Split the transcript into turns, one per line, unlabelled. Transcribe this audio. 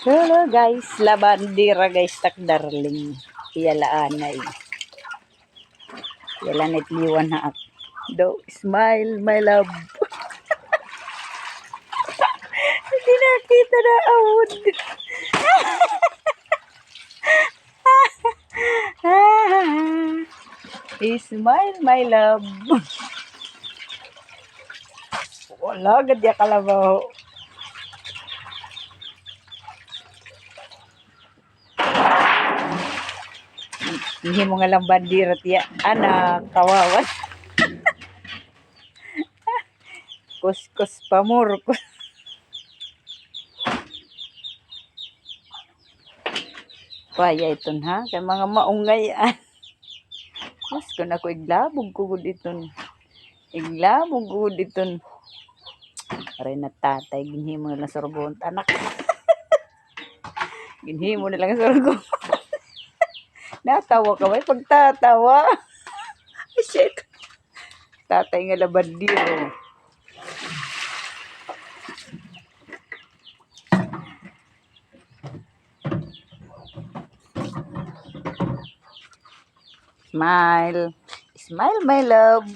Hello guys, labandira guys, tak darling. Iyalaanay. Iyalanay liwan na ak. Do, smile my love. Hindi nakita na awod. Smile my love. Wala, gadya kalabaw. Hindi mo nga lang bandira tiya. Anak, kawawan. Kuskus pamur. Kaya iton ha. Kaya mga maungay. Mas kung ako iglabog kugod iton. Iglabog kugod iton. Aray na tatay. Ginhimo na lang sorgon. Anak. Ginhimo na lang sorgon. Natawa ka ba? Pagtatawa. Ay, shit. Tatay nga labandiro. Smile. Smile, my love.